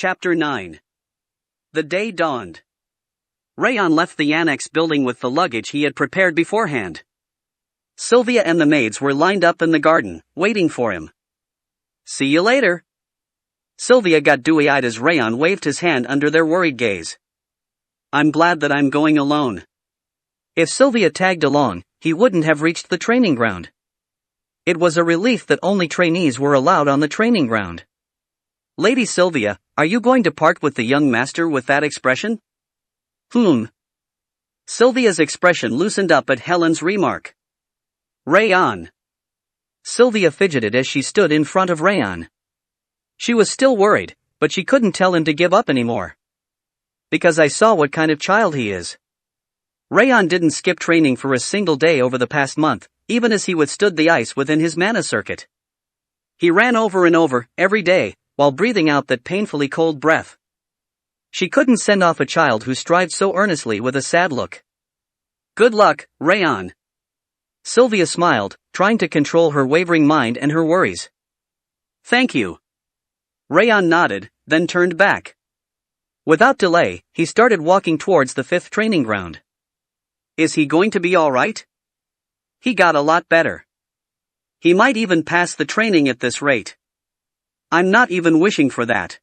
Chapter 9. The day dawned. Raon left the annex building with the luggage he had prepared beforehand. Sylvia and the maids were lined up in the garden, waiting for him. "See you later." Sylvia got dewy-eyed as Raon waved his hand under their worried gaze. "I'm glad that I'm going alone." If Sylvia tagged along, he wouldn't have reached the training ground. It was a relief that only trainees were allowed on the training ground. "Lady Sylvia, are you going to part with the young master with that expression?" Sylvia's expression loosened up at Helen's remark. "Raon." Sylvia fidgeted as she stood in front of Raon. She was still worried, but she couldn't tell him to give up anymore. "Because I saw what kind of child he is." Raon didn't skip training for a single day over the past month, even as he withstood the ice within his mana circuit. He ran over and over, every day, while breathing out that painfully cold breath. She couldn't send off a child who strived so earnestly with a sad look. "Good luck, Raon." Sylvia smiled, trying to control her wavering mind and her worries. "Thank you." Raon nodded, then turned back. Without delay, he started walking towards the 5th training ground. Is he going to be alright? He got a lot better. He might even pass the training at this rate. I'm not even wishing for that.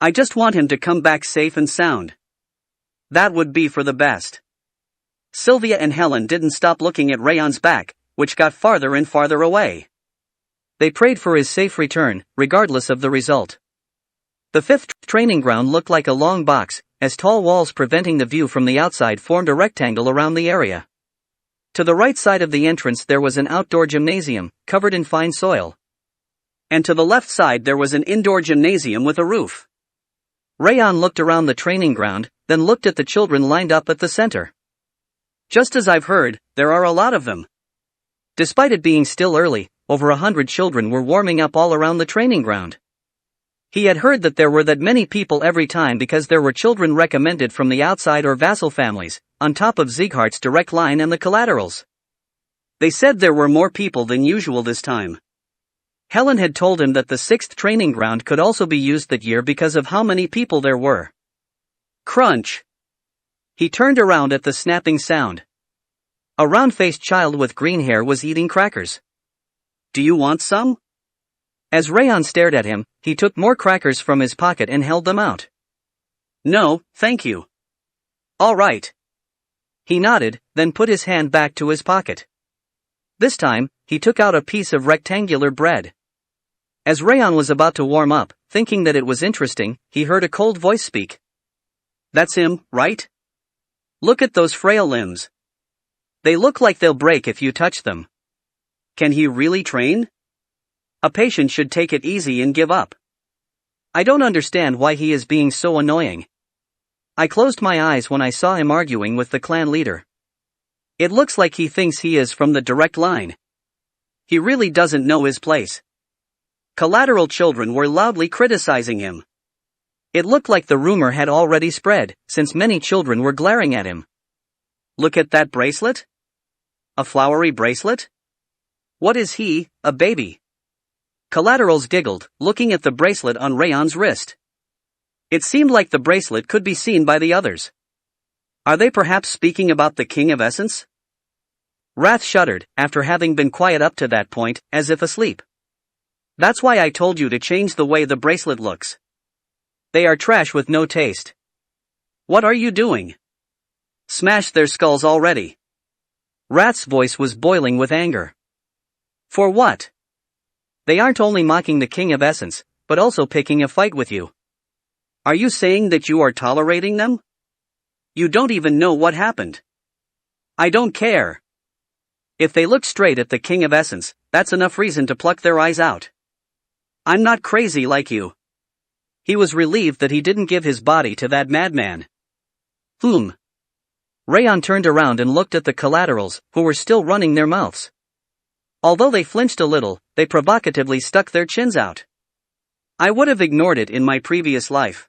I just want him to come back safe and sound. That would be for the best. Sylvia and Helen didn't stop looking at Raon's back, which got farther and farther away. They prayed for his safe return, regardless of the result. The 5th training ground looked like a long box, as tall walls preventing the view from the outside formed a rectangle around the area. To the right side of the entrance there was an outdoor gymnasium, covered in fine soil. And to the left side there was an indoor gymnasium with a roof. Raon looked around the training ground, then looked at the children lined up at the center. Just as I've heard, there are a lot of them. Despite it being still early, over 100 children were warming up all around the training ground. He had heard that there were that many people every time because there were children recommended from the outside or vassal families, on top of Sieghart's direct line and the collaterals. They said there were more people than usual this time. Helen had told him that the 6th training ground could also be used that year because of how many people there were. Crunch! He turned around at the snapping sound. A round-faced child with green hair was eating crackers. "Do you want some?" As Raon stared at him, he took more crackers from his pocket and held them out. "No, thank you." "All right." He nodded, then put his hand back to his pocket. This time, he took out a piece of rectangular bread. As Raon was about to warm up, thinking that it was interesting, he heard a cold voice speak. "That's him, right? Look at those frail limbs. They look like they'll break if you touch them. Can he really train? A patient should take it easy and give up. I don't understand why he is being so annoying. I closed my eyes when I saw him arguing with the clan leader. It looks like he thinks he is from the direct line. He really doesn't know his place." Collateral children were loudly criticizing him. It looked like the rumor had already spread, since many children were glaring at him. "Look at that bracelet? A flowery bracelet? What is he, a baby?" Collaterals giggled, looking at the bracelet on Raon's wrist. It seemed like the bracelet could be seen by the others. Are they perhaps speaking about the King of Essence? Wrath shuddered, after having been quiet up to that point, as if asleep. "That's why I told you to change the way the bracelet looks. They are trash with no taste. What are you doing? Smash their skulls already." Wrath's voice was boiling with anger. "For what? They aren't only mocking the King of Essence, but also picking a fight with you. Are you saying that you are tolerating them? You don't even know what happened." "I don't care. If they look straight at the King of Essence, that's enough reason to pluck their eyes out. I'm not crazy like you." He was relieved that he didn't give his body to that madman. Raon turned around and looked at the collaterals, who were still running their mouths. Although they flinched a little, they provocatively stuck their chins out. "I would have ignored it in my previous life.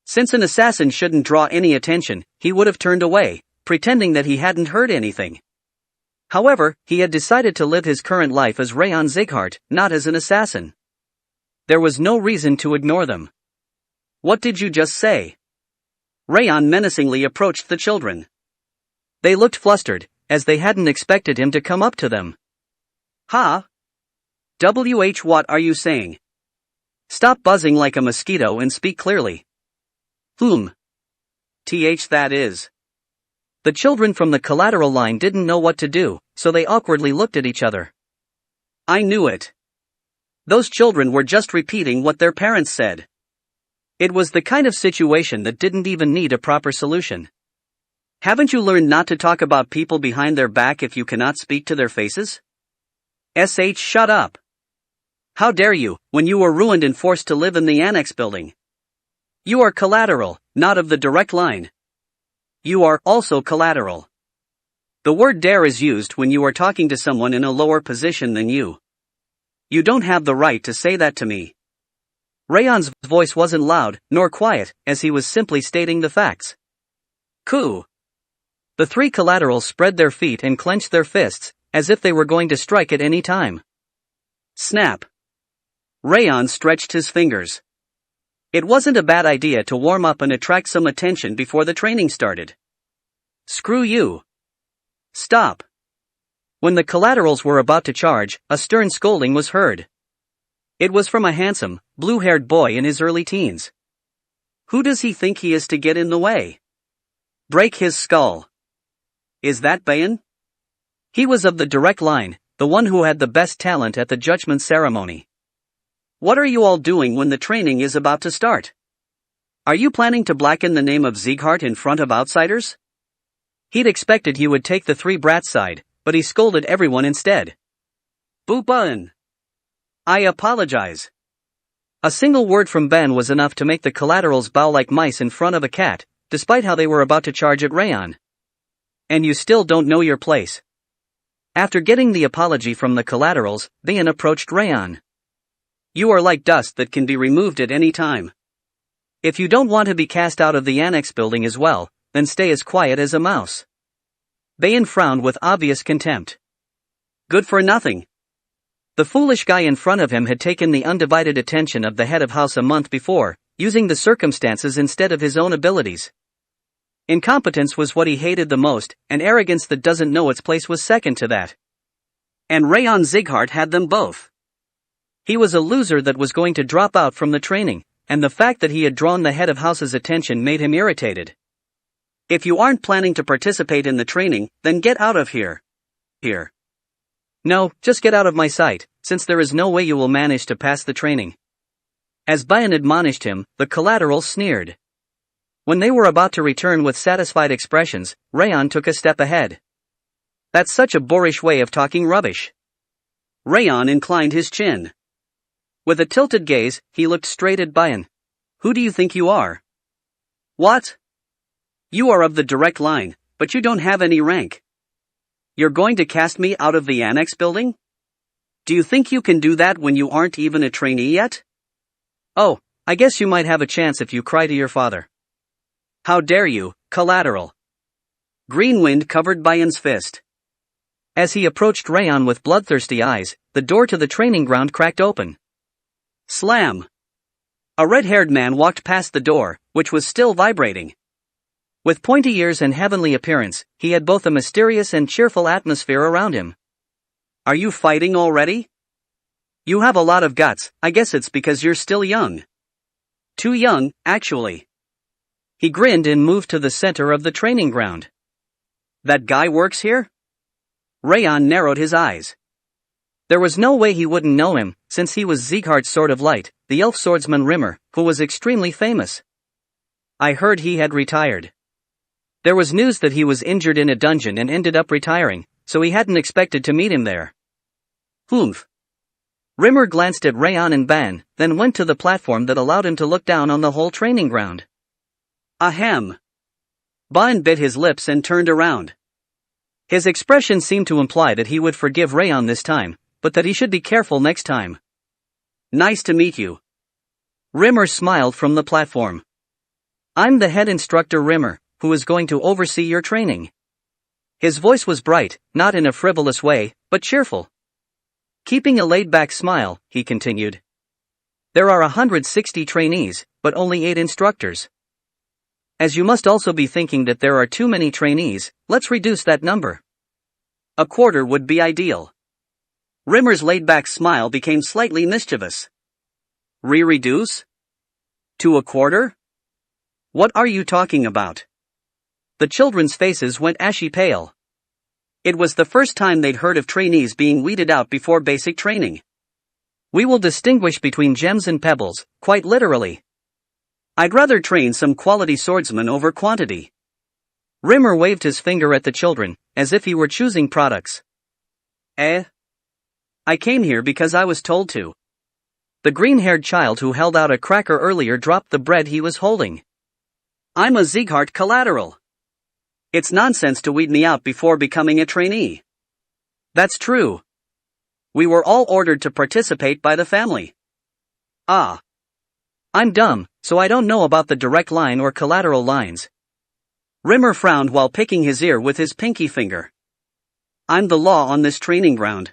Since an assassin shouldn't draw any attention, he would have turned away, pretending that he hadn't heard anything. However, he had decided to live his current life as Raon Sieghart, not as an assassin. There was no reason to ignore them. What did you just say? Raon menacingly approached the children. They looked flustered, as they hadn't expected him to come up to them. Ha? What are you saying? Stop buzzing like a mosquito and speak clearly. That is. The children from the collateral line didn't know what to do, so they awkwardly looked at each other. I knew it. Those children were just repeating what their parents said. It was the kind of situation that didn't even need a proper solution. Haven't you learned not to talk about people behind their back if you cannot speak to their faces? Shut up. How dare you, when you were ruined and forced to live in the annex building? You are collateral, not of the direct line. You are also collateral. The word dare is used when you are talking to someone in a lower position than you. You don't have the right to say that to me. Raon's voice wasn't loud, nor quiet, as he was simply stating the facts. Coup. The three collaterals spread their feet and clenched their fists, as if they were going to strike at any time. Snap. Raon stretched his fingers. It wasn't a bad idea to warm up and attract some attention before the training started. Screw you. Stop. When the collaterals were about to charge, a stern scolding was heard. It was from a handsome, blue-haired boy in his early teens. Who does he think he is to get in the way? Break his skull. Is that Bayan? He was of the direct line, the one who had the best talent at the judgment ceremony. What are you all doing when the training is about to start? Are you planning to blacken the name of Sieghart in front of outsiders? He'd expected he would take the three brats' side, but he scolded everyone instead. Boo-bun. I apologize. A single word from Ben was enough to make the collaterals bow like mice in front of a cat, despite how they were about to charge at Raon. And you still don't know your place. After getting the apology from the collaterals, Ben approached Raon. You are like dust that can be removed at any time. If you don't want to be cast out of the annex building as well, then stay as quiet as a mouse. Ben frowned with obvious contempt. Good for nothing. The foolish guy in front of him had taken the undivided attention of the head of house a month before, using the circumstances instead of his own abilities. Incompetence was what he hated the most, and arrogance that doesn't know its place was second to that. And Raon Sieghart had them both. He was a loser that was going to drop out from the training, and the fact that he had drawn the head of house's attention made him irritated. If you aren't planning to participate in the training, then get out of here. Here. No, just get out of my sight, since there is no way you will manage to pass the training. As Bayan admonished him, the collaterals sneered. When they were about to return with satisfied expressions, Raon took a step ahead. That's such a boorish way of talking rubbish. Raon inclined his chin. With a tilted gaze, he looked straight at Bayan. Who do you think you are? What? You are of the direct line, but you don't have any rank. You're going to cast me out of the annex building? Do you think you can do that when you aren't even a trainee yet? Oh, I guess you might have a chance if you cry to your father. How dare you, collateral. Green wind covered Bayan's fist. As he approached Raon with bloodthirsty eyes, the door to the training ground cracked open. Slam! A red-haired man walked past the door, which was still vibrating. With pointy ears and heavenly appearance, he had both a mysterious and cheerful atmosphere around him. Are you fighting already? You have a lot of guts, I guess it's because you're still young. Too young, actually. He grinned and moved to the center of the training ground. That guy works here? Raon narrowed his eyes. There was no way he wouldn't know him, since he was Sieghart's Sword of Light, the elf swordsman Rimmer, who was extremely famous. I heard he had retired. There was news that he was injured in a dungeon and ended up retiring, so he hadn't expected to meet him there. Humph. Rimmer glanced at Raon and Ban, then went to the platform that allowed him to look down on the whole training ground. Ahem. Ban bit his lips and turned around. His expression seemed to imply that he would forgive Raon this time, but that he should be careful next time. Nice to meet you. Rimmer smiled from the platform. I'm the head instructor Rimmer, who is going to oversee your training. His voice was bright, not in a frivolous way, but cheerful. Keeping a laid-back smile, he continued. There are 160 trainees, but only 8 instructors. As you must also be thinking that there are too many trainees, let's reduce that number. A quarter would be ideal. Rimmer's laid-back smile became slightly mischievous. Reduce? To a quarter? What are you talking about? The children's faces went ashy pale. It was the first time they'd heard of trainees being weeded out before basic training. We will distinguish between gems and pebbles, quite literally. I'd rather train some quality swordsman over quantity. Rimmer waved his finger at the children, as if he were choosing products. I came here because I was told to. The green-haired child who held out a cracker earlier dropped the bread he was holding. I'm a Sieghart collateral. It's nonsense to weed me out before becoming a trainee. That's true. We were all ordered to participate by the family. Ah. I'm dumb, so I don't know about the direct line or collateral lines. Rimmer frowned while picking his ear with his pinky finger. I'm the law on this training ground.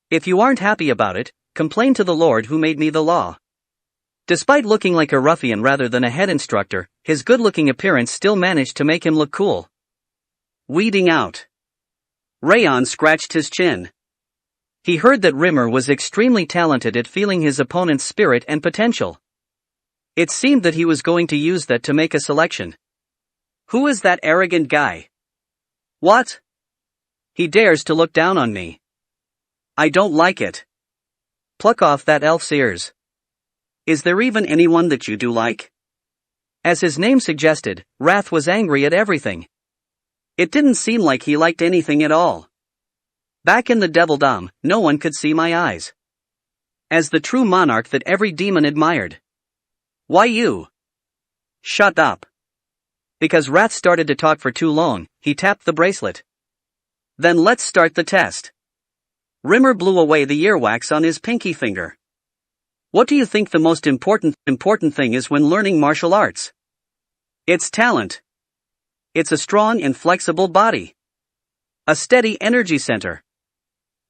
If you aren't happy about it, complain to the Lord who made me the law. Despite looking like a ruffian rather than a head instructor, his good-looking appearance still managed to make him look cool. Weeding out. Raon scratched his chin. He heard that Rimmer was extremely talented at feeling his opponent's spirit and potential. It seemed that he was going to use that to make a selection. Who is that arrogant guy? What? He dares to look down on me. I don't like it. Pluck off that elf's ears. Is there even anyone that you do like? As his name suggested, Wrath was angry at everything. It didn't seem like he liked anything at all. Back in the Devildom, no one could see my eyes. As the true monarch that every demon admired. Why you? Shut up. Because Wrath started to talk for too long, he tapped the bracelet. Then let's start the test. Rimmer blew away the earwax on his pinky finger. What do you think the most important thing is when learning martial arts? It's talent. It's a strong and flexible body. A steady energy center.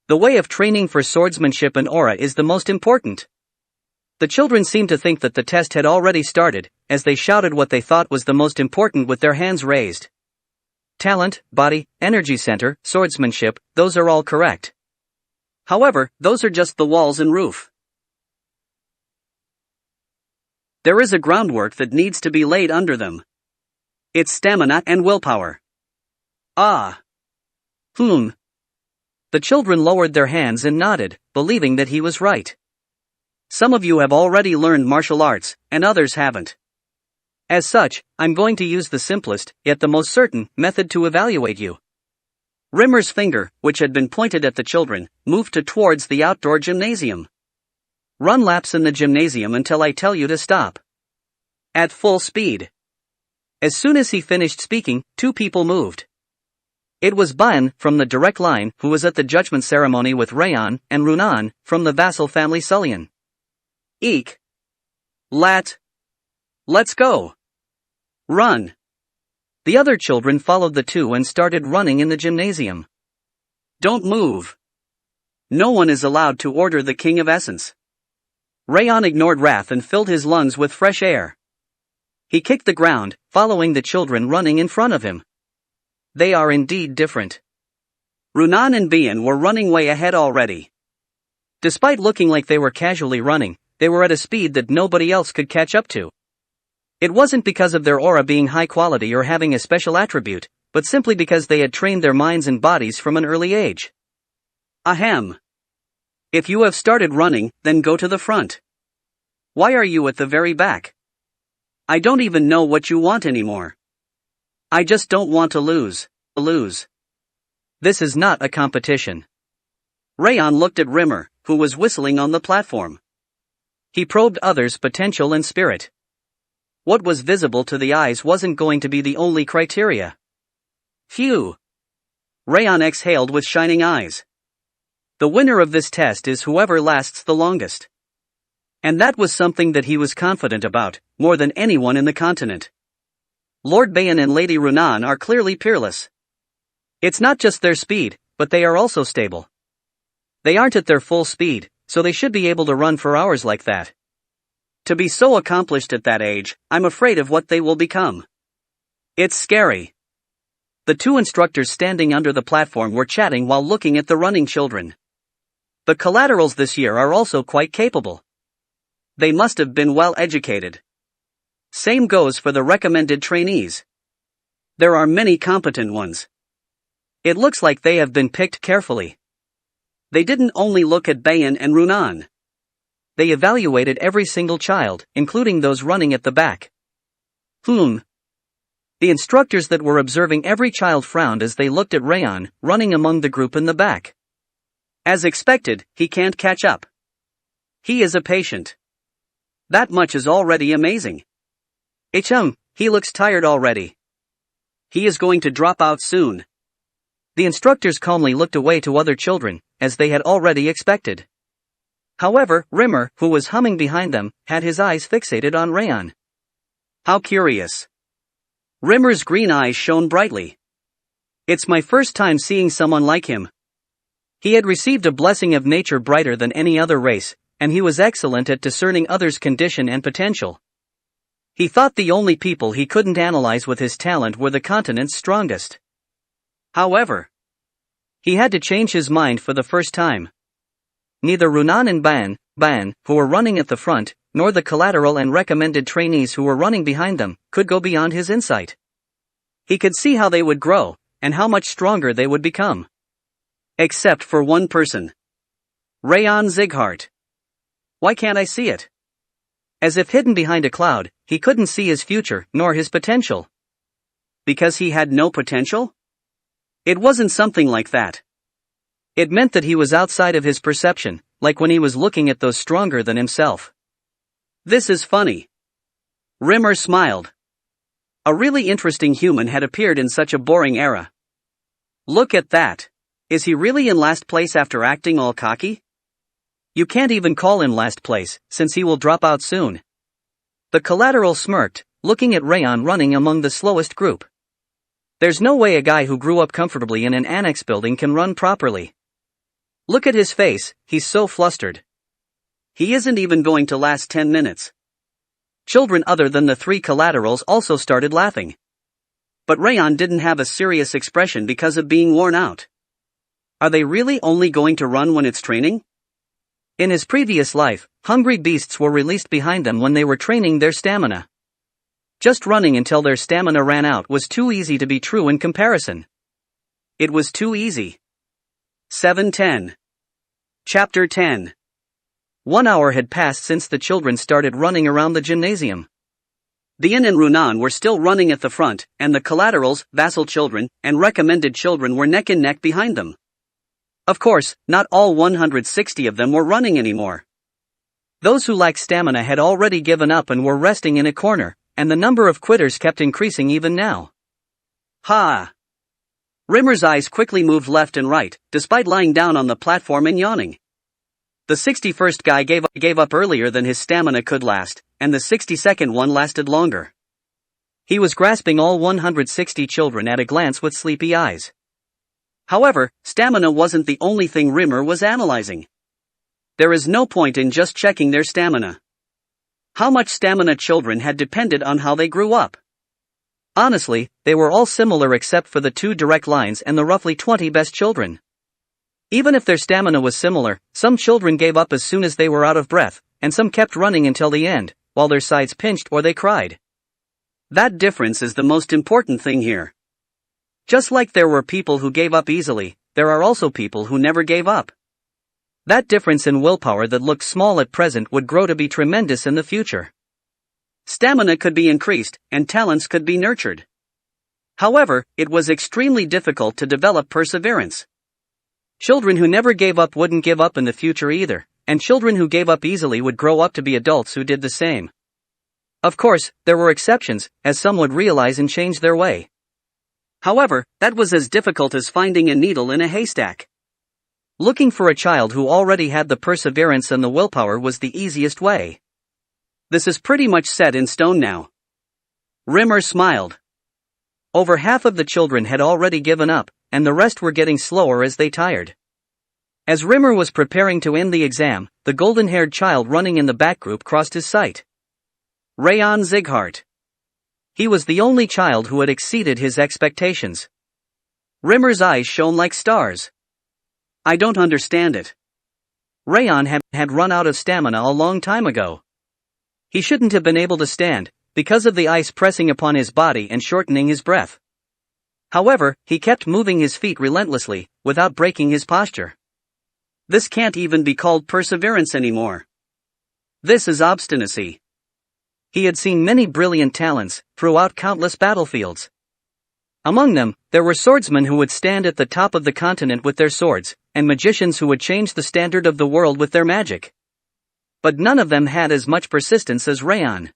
The way of training for swordsmanship and aura is the most important. The children seemed to think that the test had already started, as they shouted what they thought was the most important with their hands raised. Talent, body, energy center, swordsmanship, those are all correct. However, those are just the walls and roof. There is a groundwork that needs to be laid under them. It's stamina and willpower. Ah. The children lowered their hands and nodded, believing that he was right. Some of you have already learned martial arts, and others haven't. As such, I'm going to use the simplest, yet the most certain, method to evaluate you. Rimmer's finger, which had been pointed at the children, moved towards the outdoor gymnasium. Run laps in the gymnasium until I tell you to stop. At full speed. As soon as he finished speaking, 2 people moved. It was Ban, from the direct line, who was at the judgment ceremony with Raon, and Runan, from the vassal family Sullian. Eek. Let's go. Run. The other children followed the 2 and started running in the gymnasium. Don't move. No one is allowed to order the King of Essence. Raon ignored Wrath and filled his lungs with fresh air. He kicked the ground, following the children running in front of him. They are indeed different. Runan and Bian were running way ahead already. Despite looking like they were casually running, they were at a speed that nobody else could catch up to. It wasn't because of their aura being high quality or having a special attribute, but simply because they had trained their minds and bodies from an early age. Ahem. If you have started running, then go to the front. Why are you at the very back? I don't even know what you want anymore. I just don't want to lose. This is not a competition. Raon looked at Rimmer, who was whistling on the platform. He probed others' potential and spirit. What was visible to the eyes wasn't going to be the only criteria. Phew. Raon exhaled with shining eyes. The winner of this test is whoever lasts the longest. And that was something that he was confident about, more than anyone in the continent. Lord Bayan and Lady Runan are clearly peerless. It's not just their speed, but they are also stable. They aren't at their full speed, so they should be able to run for hours like that. To be so accomplished at that age, I'm afraid of what they will become. It's scary. The two instructors standing under the platform were chatting while looking at the running children. The collaterals this year are also quite capable. They must have been well educated. Same goes for the recommended trainees. There are many competent ones. It looks like they have been picked carefully. They didn't only look at Bayan and Runan. They evaluated every single child, including those running at the back. The instructors that were observing every child frowned as they looked at Raon, running among the group in the back. As expected, he can't catch up. He is a patient. That much is already amazing. He looks tired already. He is going to drop out soon. The instructors calmly looked away to other children, as they had already expected. However, Rimmer, who was humming behind them, had his eyes fixated on Raon. How curious. Rimmer's green eyes shone brightly. It's my first time seeing someone like him. He had received a blessing of nature brighter than any other race, and he was excellent at discerning others' condition and potential. He thought the only people he couldn't analyze with his talent were the continent's strongest. However, he had to change his mind for the first time. Neither Runan and Ban, who were running at the front, nor the collateral and recommended trainees who were running behind them, could go beyond his insight. He could see how they would grow, and how much stronger they would become. Except for one person. Raon Zighart. Why can't I see it? As if hidden behind a cloud, he couldn't see his future, nor his potential. Because he had no potential? It wasn't something like that. It meant that he was outside of his perception, like when he was looking at those stronger than himself. This is funny. Rimmer smiled. A really interesting human had appeared in such a boring era. Look at that. Is he really in last place after acting all cocky? You can't even call him last place, since he will drop out soon. The collateral smirked, looking at Raon running among the slowest group. There's no way a guy who grew up comfortably in an annex building can run properly. Look at his face, he's so flustered. He isn't even going to last 10 minutes. Children other than the three collaterals also started laughing. But Raon didn't have a serious expression because of being worn out. Are they really only going to run when it's training? In his previous life, hungry beasts were released behind them when they were training their stamina. Just running until their stamina ran out was too easy to be true in comparison. It was too easy. 7:10. Chapter 10. 1 hour had passed since the children started running around the gymnasium. Dian and Runan were still running at the front, and the collaterals, vassal children, and recommended children were neck and neck behind them. Of course, not all 160 of them were running anymore. Those who lacked stamina had already given up and were resting in a corner, and the number of quitters kept increasing even now. Ha! Rimmer's eyes quickly moved left and right, despite lying down on the platform and yawning. The 61st guy gave up earlier than his stamina could last, and the 62nd one lasted longer. He was grasping all 160 children at a glance with sleepy eyes. However, stamina wasn't the only thing Rimmer was analyzing. There is no point in just checking their stamina. How much stamina children had depended on how they grew up. Honestly, they were all similar except for the 2 direct lines and the roughly 20 best children. Even if their stamina was similar, some children gave up as soon as they were out of breath, and some kept running until the end, while their sides pinched or they cried. That difference is the most important thing here. Just like there were people who gave up easily, there are also people who never gave up. That difference in willpower that looked small at present would grow to be tremendous in the future. Stamina could be increased, and talents could be nurtured. However, it was extremely difficult to develop perseverance. Children who never gave up wouldn't give up in the future either, and children who gave up easily would grow up to be adults who did the same. Of course, there were exceptions, as some would realize and change their way. However, that was as difficult as finding a needle in a haystack. Looking for a child who already had the perseverance and the willpower was the easiest way. This is pretty much set in stone now. Rimmer smiled. Over half of the children had already given up, and the rest were getting slower as they tired. As Rimmer was preparing to end the exam, the golden-haired child running in the back group crossed his sight. Raon Zighart. He was the only child who had exceeded his expectations. Rimmer's eyes shone like stars. I don't understand it. Raon had run out of stamina a long time ago. He shouldn't have been able to stand, because of the ice pressing upon his body and shortening his breath. However, he kept moving his feet relentlessly, without breaking his posture. This can't even be called perseverance anymore. This is obstinacy. He had seen many brilliant talents, throughout countless battlefields. Among them, there were swordsmen who would stand at the top of the continent with their swords, and magicians who would change the standard of the world with their magic. But none of them had as much persistence as Raon.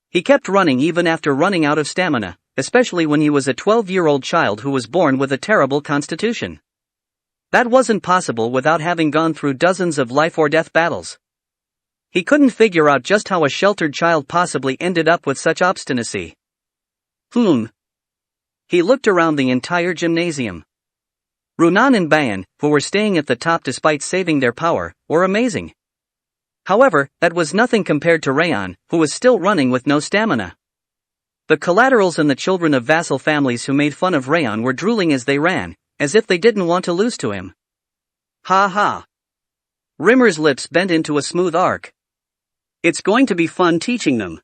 He kept running even after running out of stamina, especially when he was a 12-year-old child who was born with a terrible constitution. That wasn't possible without having gone through dozens of life-or-death battles. He couldn't figure out just how a sheltered child possibly ended up with such obstinacy. He looked around the entire gymnasium. Runan and Bayan, who were staying at the top despite saving their power, were amazing. However, that was nothing compared to Raon, who was still running with no stamina. The collaterals and the children of vassal families who made fun of Raon were drooling as they ran, as if they didn't want to lose to him. Ha ha. Rimmer's lips bent into a smooth arc. It's going to be fun teaching them.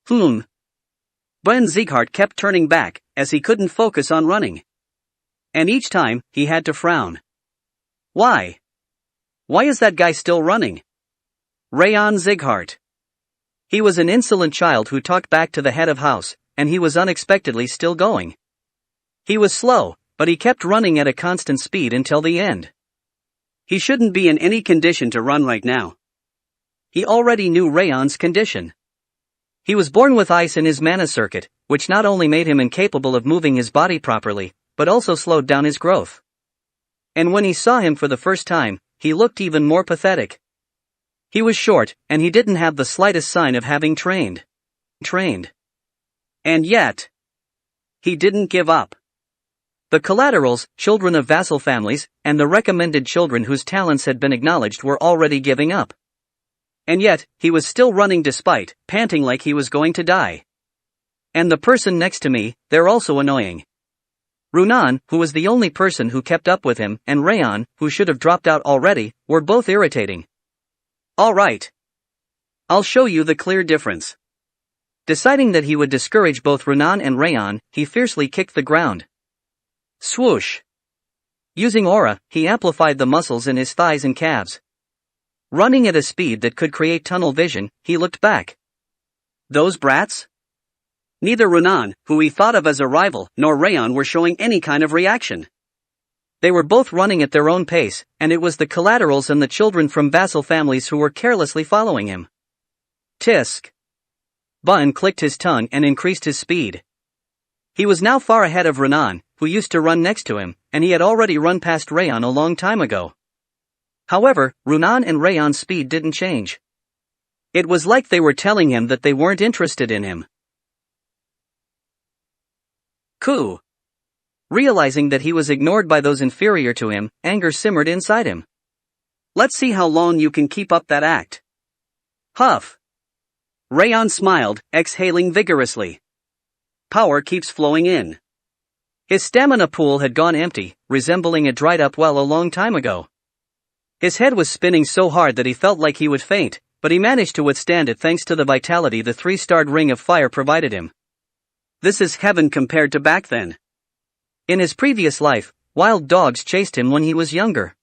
Ben Zighart kept turning back, as he couldn't focus on running. And each time, he had to frown. Why? Why is that guy still running? Raon Zighart. He was an insolent child who talked back to the head of house, and he was unexpectedly still going. He was slow, but he kept running at a constant speed until the end. He shouldn't be in any condition to run right now. He already knew Raon's condition. He was born with ice in his mana circuit, which not only made him incapable of moving his body properly, but also slowed down his growth. And when he saw him for the first time, he looked even more pathetic. He was short, and he didn't have the slightest sign of having trained. And yet, he didn't give up. The collaterals, children of vassal families, and the recommended children whose talents had been acknowledged were already giving up. And yet, he was still running despite, panting like he was going to die. And the person next to me, they're also annoying. Runan, who was the only person who kept up with him, and Raon, who should have dropped out already, were both irritating. Alright. I'll show you the clear difference. Deciding that he would discourage both Runan and Raon, he fiercely kicked the ground. Swoosh. Using aura, he amplified the muscles in his thighs and calves. Running at a speed that could create tunnel vision, he looked back. Those brats? Neither Runan, who he thought of as a rival, nor Raon were showing any kind of reaction. They were both running at their own pace, and it was the collaterals and the children from vassal families who were carelessly following him. Tisk. Bun clicked his tongue and increased his speed. He was now far ahead of Runan, who used to run next to him, and he had already run past Raon a long time ago. However, Runan and Raon's speed didn't change. It was like they were telling him that they weren't interested in him. Coup. Realizing that he was ignored by those inferior to him, anger simmered inside him. Let's see how long you can keep up that act. Huff. Raon smiled, exhaling vigorously. Power keeps flowing in. His stamina pool had gone empty, resembling a dried-up well a long time ago. His head was spinning so hard that he felt like he would faint, but he managed to withstand it thanks to the vitality the 3-starred ring of fire provided him. This is heaven compared to back then. In his previous life, wild dogs chased him when he was younger.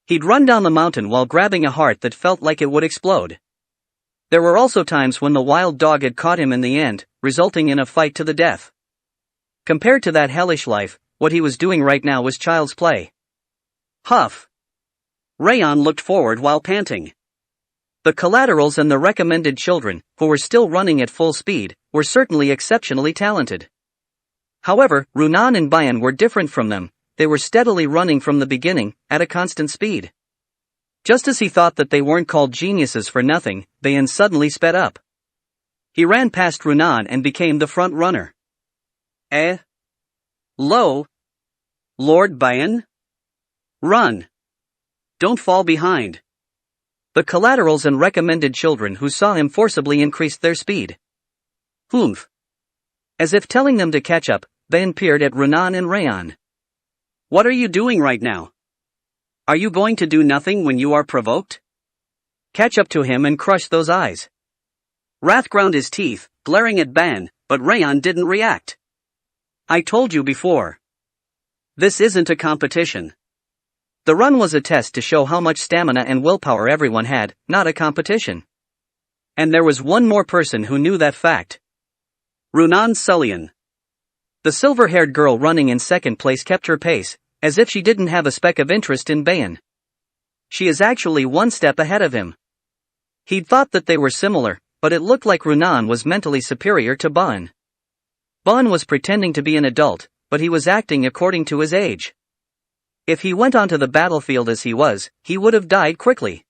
He'd run down the mountain while grabbing a heart that felt like it would explode. There were also times when the wild dog had caught him in the end, resulting in a fight to the death. Compared to that hellish life, what he was doing right now was child's play. Huff. Raon looked forward while panting. The collaterals and the recommended children, who were still running at full speed, were certainly exceptionally talented. However, Runan and Bayan were different from them. They were steadily running from the beginning, at a constant speed. Just as he thought that they weren't called geniuses for nothing, Bayan suddenly sped up. He ran past Runan and became the front runner. Lo? Lord Bayan? Run. Don't fall behind. The collaterals and recommended children who saw him forcibly increased their speed. Humph. As if telling them to catch up, they peered at Raon and Raon. What are you doing right now? Are you going to do nothing when you are provoked? Catch up to him and crush those eyes. Wrath ground his teeth, glaring at Ban, but Raon didn't react. I told you before. This isn't a competition. The run was a test to show how much stamina and willpower everyone had, not a competition. And there was one more person who knew that fact. Runan Sullian. The silver-haired girl running in second place kept her pace, as if she didn't have a speck of interest in Ban. She is actually one step ahead of him. He'd thought that they were similar, but it looked like Runan was mentally superior to Ban. Ban was pretending to be an adult, but he was acting according to his age. If he went onto the battlefield as he was, he would have died quickly.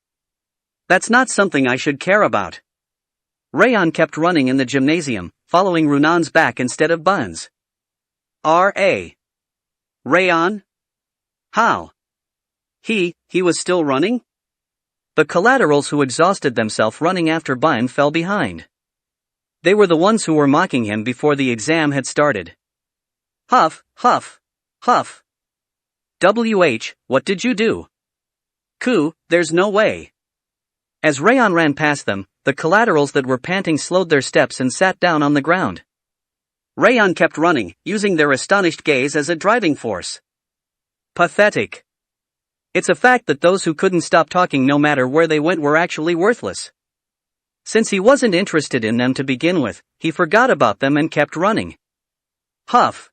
That's not something I should care about. Raon kept running in the gymnasium, following Runan's back instead of Ban's. R.A. Raon? How? He was still running? The collaterals who exhausted themselves running after Ban fell behind. They were the ones who were mocking him before the exam had started. Huff, huff, huff. What did you do? There's no way. As Raon ran past them, the collaterals that were panting slowed their steps and sat down on the ground. Raon kept running, using their astonished gaze as a driving force. Pathetic. It's a fact that those who couldn't stop talking no matter where they went were actually worthless. Since he wasn't interested in them to begin with, he forgot about them and kept running. Huff.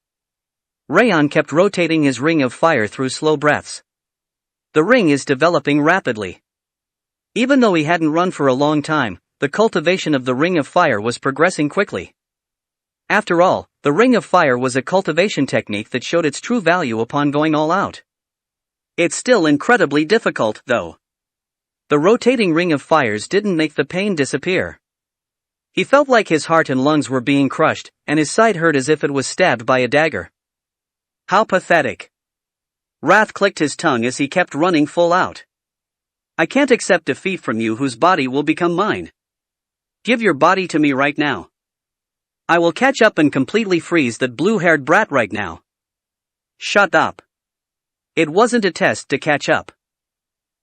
Raon kept rotating his ring of fire through slow breaths. The ring is developing rapidly. Even though he hadn't run for a long time, the cultivation of the ring of fire was progressing quickly. After all, the ring of fire was a cultivation technique that showed its true value upon going all out. It's still incredibly difficult, though. The rotating ring of fires didn't make the pain disappear. He felt like his heart and lungs were being crushed, and his side hurt as if it was stabbed by a dagger. How pathetic. Wrath clicked his tongue as he kept running full out. I can't accept defeat from you whose body will become mine. Give your body to me right now. I will catch up and completely freeze that blue-haired brat right now. Shut up. It wasn't a test to catch up.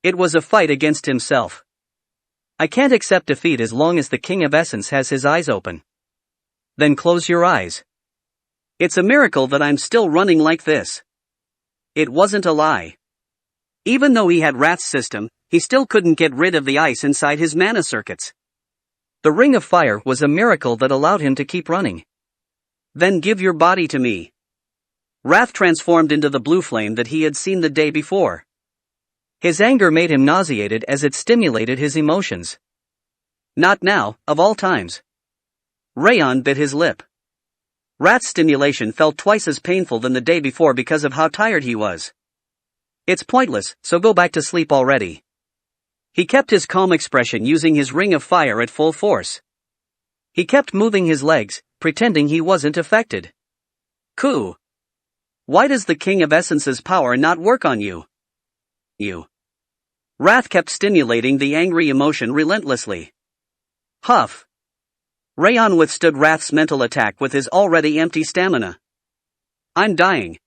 It was a fight against himself. I can't accept defeat as long as the King of Essence has his eyes open. Then close your eyes. It's a miracle that I'm still running like this. It wasn't a lie. Even though he had Wrath's system, he still couldn't get rid of the ice inside his mana circuits. The ring of fire was a miracle that allowed him to keep running. Then give your body to me. Wrath transformed into the blue flame that he had seen the day before. His anger made him nauseated as it stimulated his emotions. Not now, of all times. Raon bit his lip. Wrath's stimulation felt twice as painful than the day before because of how tired he was. It's pointless, so go back to sleep already. He kept his calm expression using his ring of fire at full force. He kept moving his legs, pretending he wasn't affected. Why does the King of Essence's power not work on you? Wrath kept stimulating the angry emotion relentlessly. Huff. Raon withstood Wrath's mental attack with his already empty stamina. I'm dying.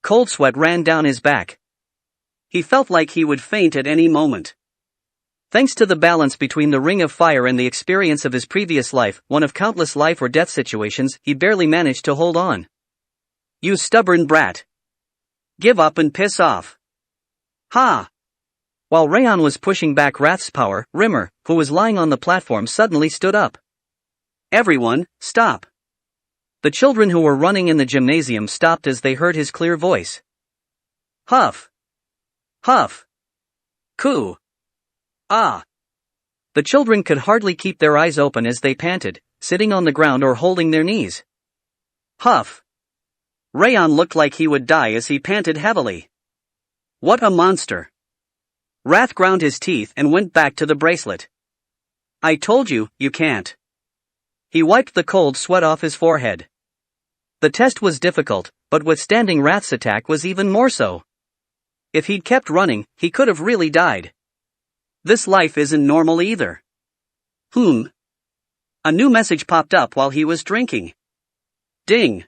Cold sweat ran down his back. He felt like he would faint at any moment. Thanks to the balance between the ring of fire and the experience of his previous life, one of countless life or death situations, he barely managed to hold on. You stubborn brat. Give up and piss off. Ha! While Raon was pushing back Wrath's power, Rimmer, who was lying on the platform, suddenly stood up. Everyone, stop. The children who were running in the gymnasium stopped as they heard his clear voice. Huff. Huff. Coo. Ah. The children could hardly keep their eyes open as they panted, sitting on the ground or holding their knees. Huff. Raon looked like he would die as he panted heavily. What a monster. Wrath ground his teeth and went back to the bracelet. I told you, you can't. He wiped the cold sweat off his forehead. The test was difficult, but withstanding Wrath's attack was even more so. If he'd kept running, he could have really died. This life isn't normal either. A new message popped up while he was drinking. Ding!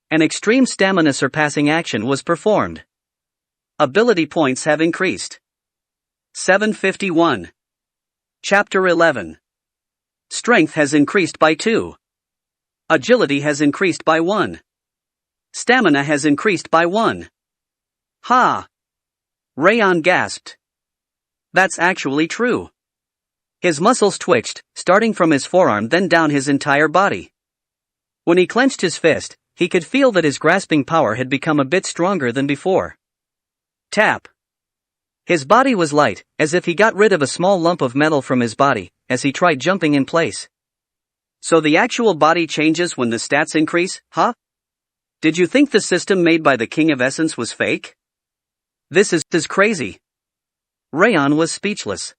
An extreme stamina surpassing action was performed. Ability points have increased. 751. Chapter 11. Strength has increased by 2. Agility has increased by 1. Stamina has increased by 1. Ha! Raon gasped. That's actually true. His muscles twitched, starting from his forearm then down his entire body. When he clenched his fist, he could feel that his grasping power had become a bit stronger than before. Tap. His body was light, as if he got rid of a small lump of metal from his body, as he tried jumping in place. So the actual body changes when the stats increase, huh? Did you think the system made by the King of Essence was fake? This is crazy. Raon was speechless.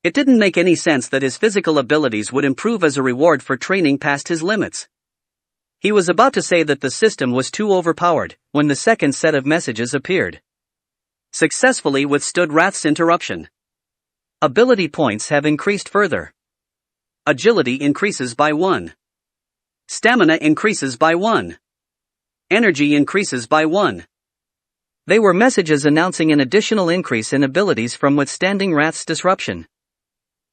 It didn't make any sense that his physical abilities would improve as a reward for training past his limits. He was about to say that the system was too overpowered, when the second set of messages appeared. Successfully withstood Wrath's interruption. Ability points have increased further. Agility increases by 1. Stamina increases by 1. Energy increases by 1. They were messages announcing an additional increase in abilities from withstanding Wrath's disruption.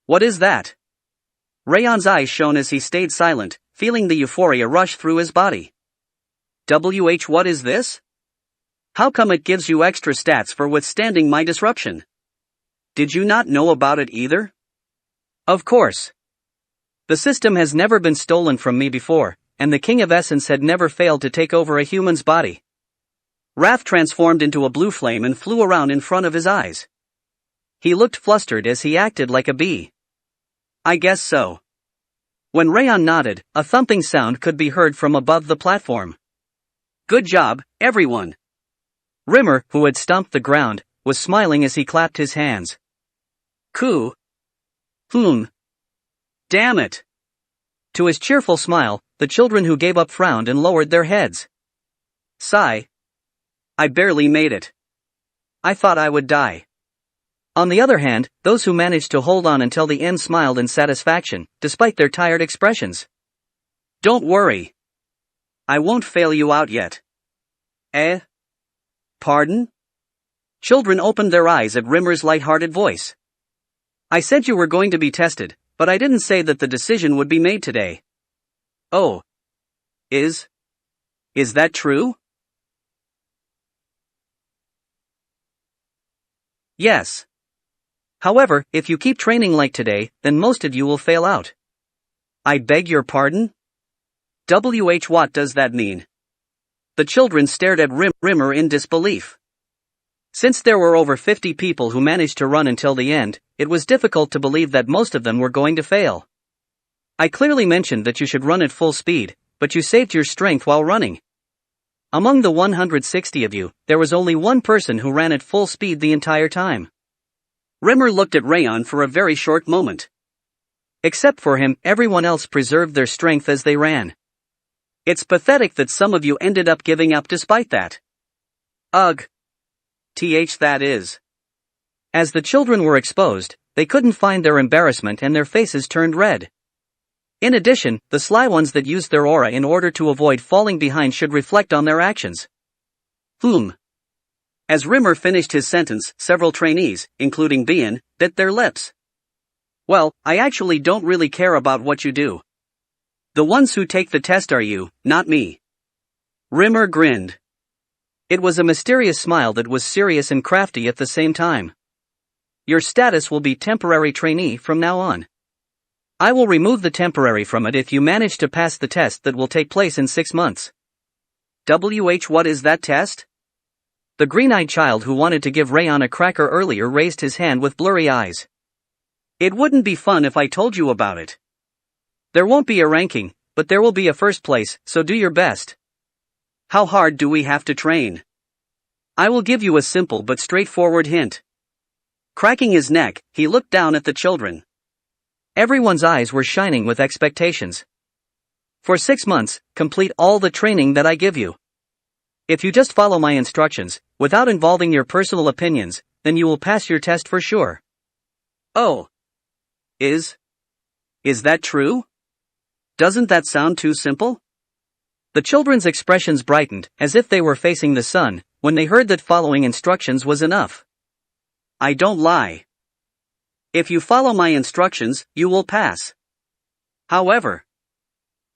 What is that? Raon's eyes shone as he stayed silent, feeling the euphoria rush through his body. What is this? How come it gives you extra stats for withstanding my disruption? Did you not know about it either? Of course. The system has never been stolen from me before, and the King of Essence had never failed to take over a human's body. Wrath transformed into a blue flame and flew around in front of his eyes. He looked flustered as he acted like a bee. I guess so. When Raon nodded, a thumping sound could be heard from above the platform. Good job, everyone. Rimmer, who had stomped the ground, was smiling as he clapped his hands. Coo. Damn it. To his cheerful smile, the children who gave up frowned and lowered their heads. Sigh. I barely made it. I thought I would die. On the other hand, those who managed to hold on until the end smiled in satisfaction, despite their tired expressions. Don't worry. I won't fail you out yet. Pardon? Children opened their eyes at Rimmer's light-hearted voice. I said you were going to be tested, but I didn't say that the decision would be made today. Oh. Is that true? Yes. However, if you keep training like today, then most of you will fail out. I beg your pardon? What does that mean? The children stared at Rimmer in disbelief. Since there were over 50 people who managed to run until the end, it was difficult to believe that most of them were going to fail. I clearly mentioned that you should run at full speed, but you saved your strength while running. Among the 160 of you, there was only one person who ran at full speed the entire time. Rimmer looked at Raon for a very short moment. Except for him, everyone else preserved their strength as they ran. It's pathetic that some of you ended up giving up despite that. Ugh. That is. As the children were exposed, they couldn't find their embarrassment and their faces turned red. In addition, the sly ones that used their aura in order to avoid falling behind should reflect on their actions. As Rimmer finished his sentence, several trainees, including Bian, bit their lips. Well, I actually don't really care about what you do. The ones who take the test are you, not me. Rimmer grinned. It was a mysterious smile that was serious and crafty at the same time. Your status will be temporary trainee from now on. I will remove the temporary from it if you manage to pass the test that will take place in 6 months. What is that test? The green-eyed child who wanted to give Raon a cracker earlier raised his hand with blurry eyes. It wouldn't be fun if I told you about it. There won't be a ranking, but there will be a first place, so do your best. How hard do we have to train? I will give you a simple but straightforward hint. Cracking his neck, he looked down at the children. Everyone's eyes were shining with expectations. For 6 months, complete all the training that I give you. If you just follow my instructions, without involving your personal opinions, then you will pass your test for sure. Oh. Is that true? Doesn't that sound too simple? The children's expressions brightened, as if they were facing the sun, when they heard that following instructions was enough. I don't lie. If you follow my instructions, you will pass. However,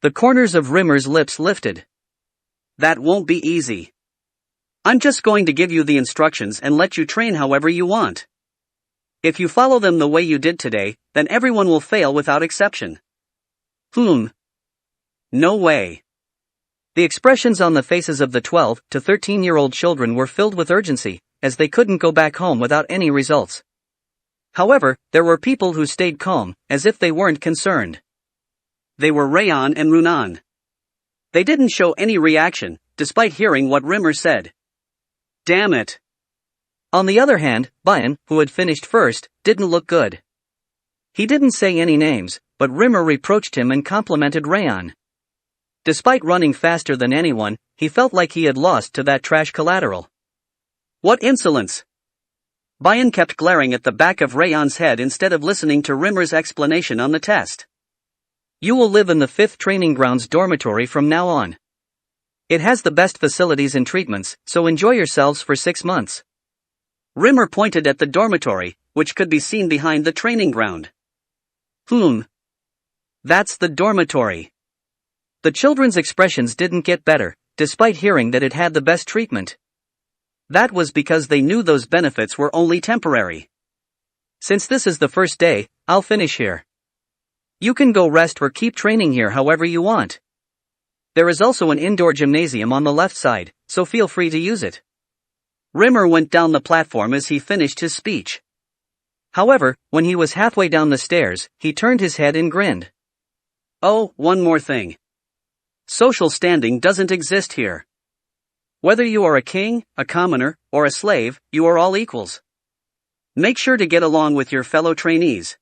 the corners of Rimmer's lips lifted. That won't be easy. I'm just going to give you the instructions and let you train however you want. If you follow them the way you did today, then everyone will fail without exception. No way. The expressions on the faces of the 12 to 13-year-old children were filled with urgency, as they couldn't go back home without any results. However, there were people who stayed calm, as if they weren't concerned. They were Raon and Runan. They didn't show any reaction, despite hearing what Rimmer said. Damn it. On the other hand, Bayan, who had finished first, didn't look good. He didn't say any names, but Rimmer reproached him and complimented Raon. Despite running faster than anyone, he felt like he had lost to that trash collateral. What insolence! Bayan kept glaring at the back of Rayon's head instead of listening to Rimmer's explanation on the test. You will live in the 5th training grounds dormitory from now on. It has the best facilities and treatments, so enjoy yourselves for 6 months. Rimmer pointed at the dormitory, which could be seen behind the training ground. That's the dormitory. The children's expressions didn't get better, despite hearing that it had the best treatment. That was because they knew those benefits were only temporary. Since this is the first day, I'll finish here. You can go rest or keep training here however you want. There is also an indoor gymnasium on the left side, so feel free to use it. Rimmer went down the platform as he finished his speech. However, when he was halfway down the stairs, he turned his head and grinned. Oh, one more thing. Social standing doesn't exist here. Whether you are a king, a commoner, or a slave, you are all equals. Make sure to get along with your fellow trainees.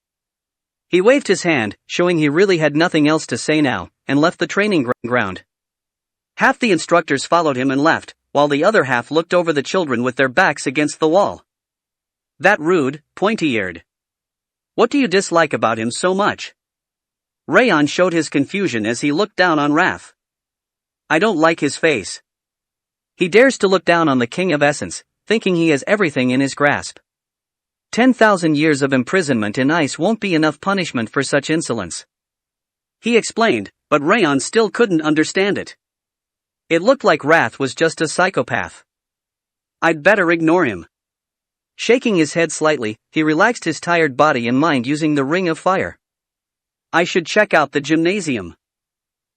He waved his hand, showing he really had nothing else to say now, and left the training ground. Half the instructors followed him and left, while the other half looked over the children with their backs against the wall. That rude, pointy-eared. What do you dislike about him so much? Raon showed his confusion as he looked down on Raph. I don't like his face. He dares to look down on the King of Essence, thinking he has everything in his grasp. 10,000 years of imprisonment in ice won't be enough punishment for such insolence. He explained, but Raon still couldn't understand it. It looked like Raph was just a psychopath. I'd better ignore him. Shaking his head slightly, he relaxed his tired body and mind using the ring of fire. I should check out the gymnasium.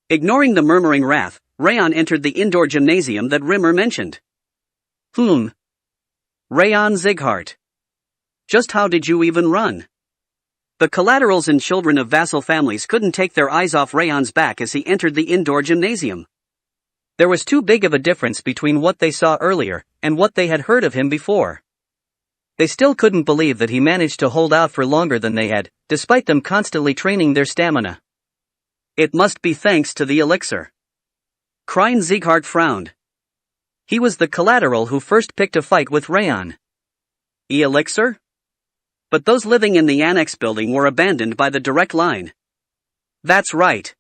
Ignoring the murmuring Raph, Raon entered the indoor gymnasium that Rimmer mentioned. Raon Zighart. Just how did you even run? The collaterals and children of vassal families couldn't take their eyes off Raon's back as he entered the indoor gymnasium. There was too big of a difference between what they saw earlier and what they had heard of him before. They still couldn't believe that he managed to hold out for longer than they had, despite them constantly training their stamina. It must be thanks to the elixir. Raon Zighart frowned. He was the collateral who first picked a fight with Raon. Elixir? But those living in the annex building were abandoned by the direct line. That's right.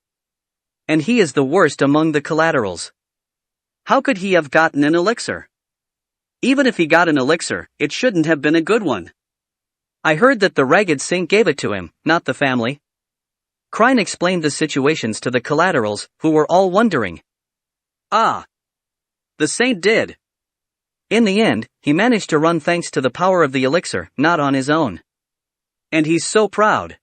And he is the worst among the collaterals. How could he have gotten an elixir? Even if he got an elixir, it shouldn't have been a good one. I heard that the ragged saint gave it to him, not the family. Raon explained the situations to the collaterals, who were all wondering. Ah. The saint did. In the end, he managed to run thanks to the power of the elixir, not on his own. And he's so proud.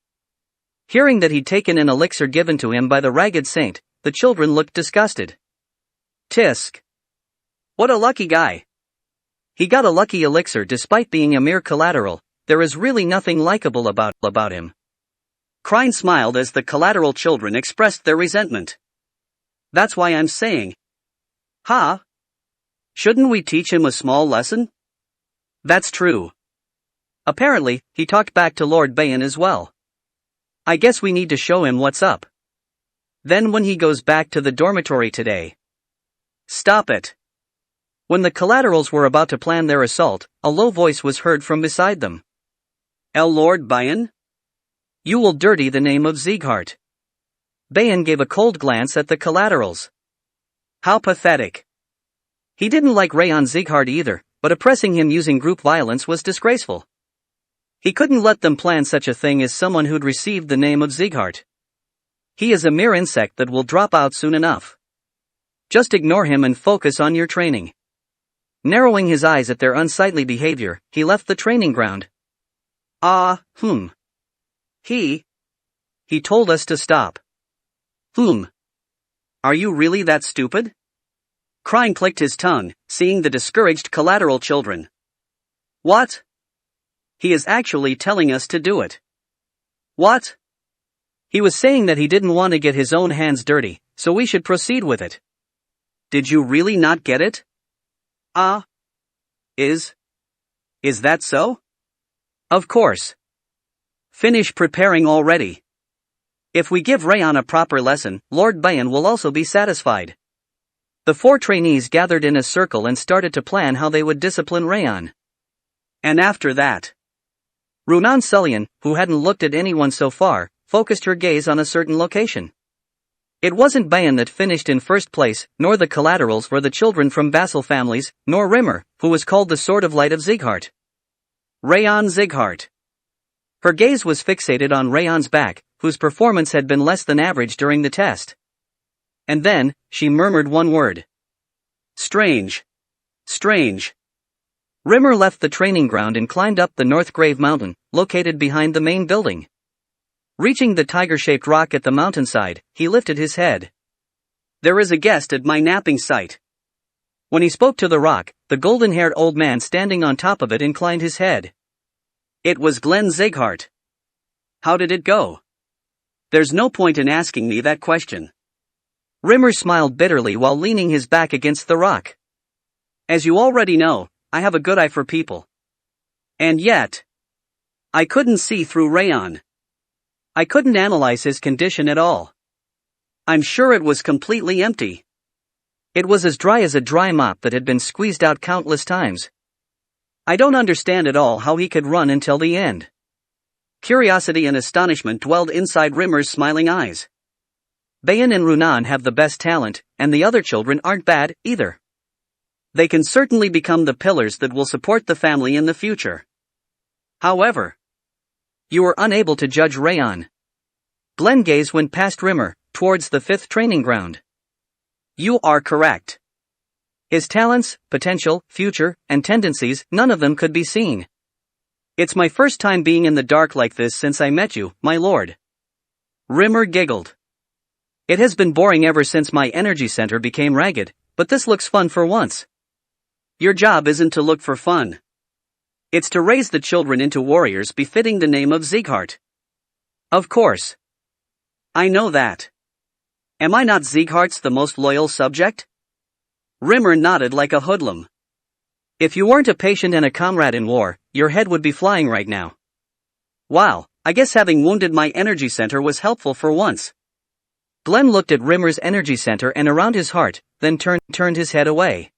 Hearing that he'd taken an elixir given to him by the ragged saint, the children looked disgusted. Tisk. What a lucky guy. He got a lucky elixir despite being a mere collateral. There is really nothing likable about him. Raon smiled as the collateral children expressed their resentment. That's why I'm saying. Ha? Shouldn't we teach him a small lesson? That's true. Apparently, he talked back to Lord Bayan as well. I guess we need to show him what's up. Then when he goes back to the dormitory today. Stop it. When the collaterals were about to plan their assault, a low voice was heard from beside them. Lord Bayan? You will dirty the name of Sieghart. Bayan gave a cold glance at the collaterals. How pathetic. He didn't like Raon Sieghart either, but oppressing him using group violence was disgraceful. He couldn't let them plan such a thing as someone who'd received the name of Sieghart. He is a mere insect that will drop out soon enough. Just ignore him and focus on your training. Narrowing his eyes at their unsightly behavior, he left the training ground. He told us to stop. Are you really that stupid? Crying clicked his tongue, seeing the discouraged collateral children. What? He is actually telling us to do it. What? He was saying that he didn't want to get his own hands dirty, so we should proceed with it. Did you really not get it? Is that so? Of course. Finish preparing already. If we give Raon a proper lesson, Lord Bayan will also be satisfied. The 4 trainees gathered in a circle and started to plan how they would discipline Raon. And after that, Runan Sullian, who hadn't looked at anyone so far, focused her gaze on a certain location. It wasn't Bayan that finished in first place, nor the collaterals were the children from vassal families, nor Rimmer, who was called the Sword of Light of Sieghart. Raon Sieghart. Her gaze was fixated on Raon's back, whose performance had been less than average during the test. And then, she murmured one word. Strange. Strange. Rimmer left the training ground and climbed up the North Grave Mountain, located behind the main building. Reaching the tiger-shaped rock at the mountainside, he lifted his head. There is a guest at my napping site. When he spoke to the rock, the golden-haired old man standing on top of it inclined his head. It was Glenn Sieghart. How did it go? There's no point in asking me that question. Rimmer smiled bitterly while leaning his back against the rock. As you already know, I have a good eye for people. And yet, I couldn't see through Raon. I couldn't analyze his condition at all. I'm sure it was completely empty. It was as dry as a dry mop that had been squeezed out countless times. I don't understand at all how he could run until the end. Curiosity and astonishment dwelled inside Rimmer's smiling eyes. Bayan and Runan have the best talent, and the other children aren't bad, either. They can certainly become the pillars that will support the family in the future. However, you were unable to judge Raon. Glenn's gaze went past Rimmer, towards the 5th training ground. You are correct. His talents, potential, future, and tendencies, none of them could be seen. It's my first time being in the dark like this since I met you, my lord. Rimmer giggled. It has been boring ever since my energy center became ragged, but this looks fun for once. Your job isn't to look for fun. It's to raise the children into warriors befitting the name of Sieghart. Of course. I know that. Am I not Sieghart's the most loyal subject? Rimmer nodded like a hoodlum. If you weren't a patient and a comrade in war, your head would be flying right now. Wow, I guess having wounded my energy center was helpful for once. Glenn looked at Rimmer's energy center and around his heart, then turned his head away.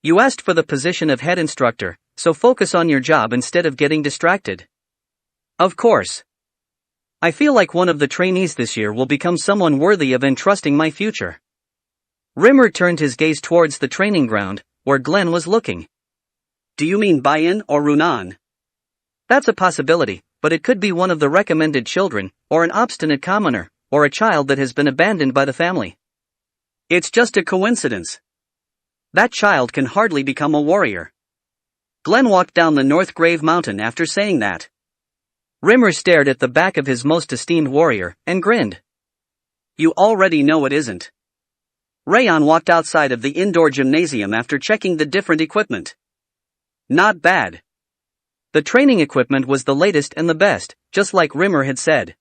You asked for the position of head instructor, so focus on your job instead of getting distracted. Of course. I feel like one of the trainees this year will become someone worthy of entrusting my future. Rimmer turned his gaze towards the training ground, where Glenn was looking. Do you mean Bayan or Runan? That's a possibility, but it could be one of the recommended children, or an obstinate commoner, or a child that has been abandoned by the family. It's just a coincidence. That child can hardly become a warrior. Glenn walked down the North Grave Mountain after saying that. Rimmer stared at the back of his most esteemed warrior, and grinned. You already know it isn't. Raon walked outside of the indoor gymnasium after checking the different equipment. Not bad. The training equipment was the latest and the best, just like Rimmer had said.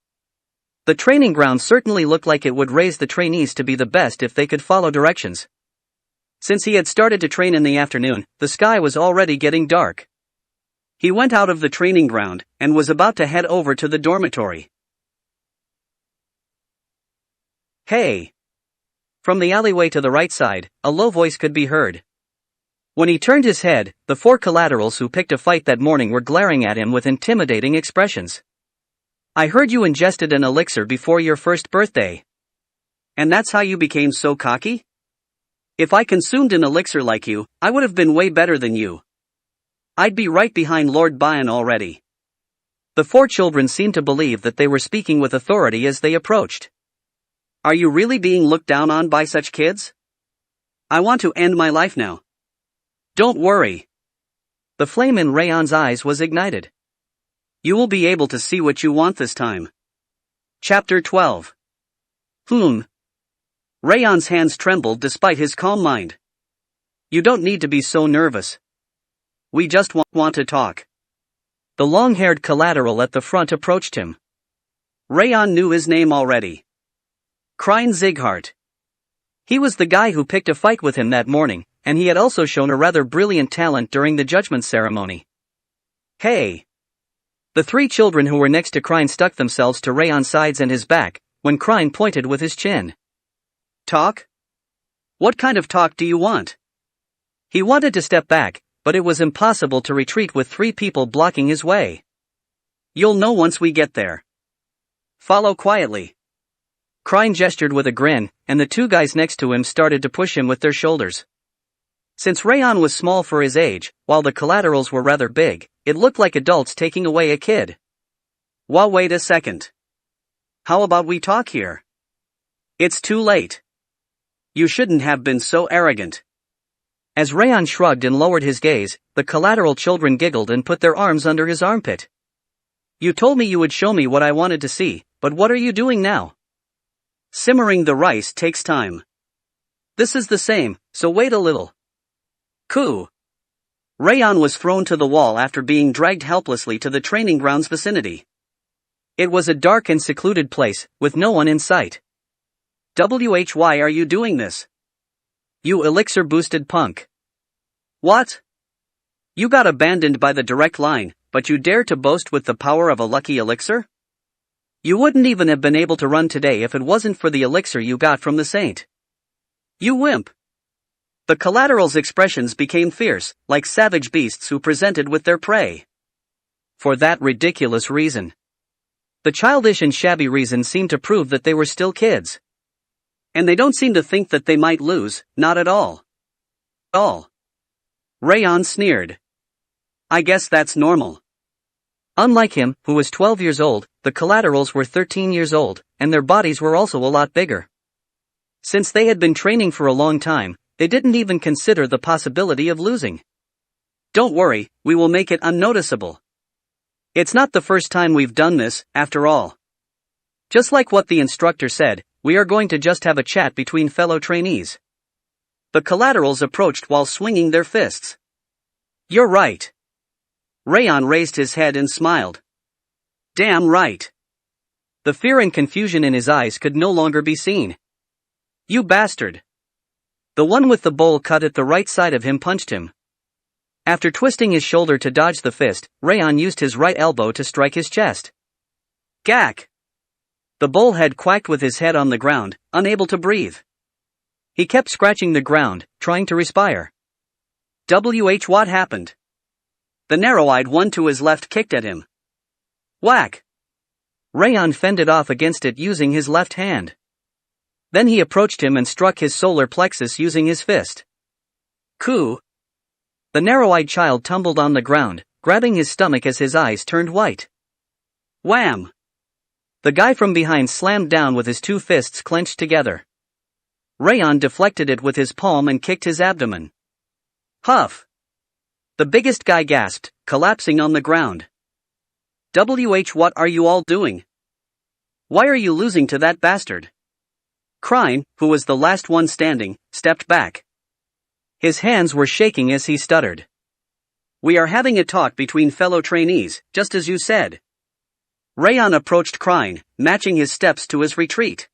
The training ground certainly looked like it would raise the trainees to be the best if they could follow directions. Since he had started to train in the afternoon, the sky was already getting dark. He went out of the training ground, and was about to head over to the dormitory. Hey! From the alleyway to the right side, a low voice could be heard. When he turned his head, the 4 collaterals who picked a fight that morning were glaring at him with intimidating expressions. I heard you ingested an elixir before your first birthday. And that's how you became so cocky? If I consumed an elixir like you, I would have been way better than you. I'd be right behind Lord Bayan already. The 4 children seemed to believe that they were speaking with authority as they approached. Are you really being looked down on by such kids? I want to end my life now. Don't worry. The flame in Raon's eyes was ignited. You will be able to see what you want this time. Chapter 12. Raon's hands trembled despite his calm mind. You don't need to be so nervous. We just want to talk. The long-haired collateral at the front approached him. Raon knew his name already. Krine Zighart. He was the guy who picked a fight with him that morning, and he had also shown a rather brilliant talent during the judgment ceremony. Hey! The 3 children who were next to Krine stuck themselves to Raon's sides and his back, when Krine pointed with his chin. Talk? What kind of talk do you want? He wanted to step back, but it was impossible to retreat with 3 people blocking his way. You'll know once we get there. Follow quietly. Krine gestured with a grin, and the 2 guys next to him started to push him with their shoulders. Since Raon was small for his age, while the collaterals were rather big, it looked like adults taking away a kid. Wait a second. How about we talk here? It's too late. You shouldn't have been so arrogant. As Raon shrugged and lowered his gaze, the collateral children giggled and put their arms under his armpit. You told me you would show me what I wanted to see, but what are you doing now? Simmering the rice takes time. This is the same, so wait a little. Coo! Raon was thrown to the wall after being dragged helplessly to the training grounds vicinity. It was a dark and secluded place, with no one in sight. Why are you doing this? You elixir-boosted punk. What? You got abandoned by the direct line, but you dare to boast with the power of a lucky elixir? You wouldn't even have been able to run today if it wasn't for the elixir you got from the saint. You wimp. The collateral's expressions became fierce, like savage beasts who presented with their prey. For that ridiculous reason. The childish and shabby reason seemed to prove that they were still kids. And they don't seem to think that they might lose, not at all. Raon sneered. I guess that's normal. Unlike him, who was 12 years old, the collaterals were 13 years old, and their bodies were also a lot bigger. Since they had been training for a long time, they didn't even consider the possibility of losing. Don't worry, we will make it unnoticeable. It's not the first time we've done this, after all. Just like what the instructor said, we are going to just have a chat between fellow trainees. The collaterals approached while swinging their fists. You're right. Raon raised his head and smiled. Damn right. The fear and confusion in his eyes could no longer be seen. You bastard. The one with the bowl cut at the right side of him punched him. After twisting his shoulder to dodge the fist, Raon used his right elbow to strike his chest. Gack! The bullhead quacked with his head on the ground, unable to breathe. He kept scratching the ground, trying to respire. What happened? The narrow-eyed one to his left kicked at him. Whack! Raon fended off against it using his left hand. Then he approached him and struck his solar plexus using his fist. Coo! The narrow-eyed child tumbled on the ground, grabbing his stomach as his eyes turned white. Wham! The guy from behind slammed down with his 2 fists clenched together. Raon deflected it with his palm and kicked his abdomen. Huff! The biggest guy gasped, collapsing on the ground. What are you all doing? Why are you losing to that bastard? Krine, who was the last one standing, stepped back. His hands were shaking as he stuttered. We are having a talk between fellow trainees, just as you said. Raon approached Krine, matching his steps to his retreat.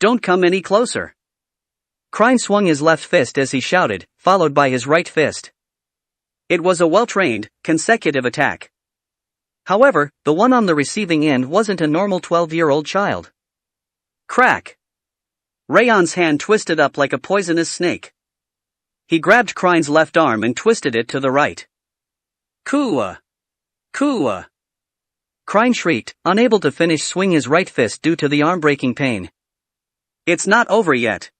Don't come any closer. Krine swung his left fist as he shouted, followed by his right fist. It was a well-trained, consecutive attack. However, the one on the receiving end wasn't a normal 12-year-old child. Crack! Raon's hand twisted up like a poisonous snake. He grabbed Krine's left arm and twisted it to the right. Kua! Kua! Krine shrieked, unable to swing his right fist due to the arm-breaking pain. It's not over yet.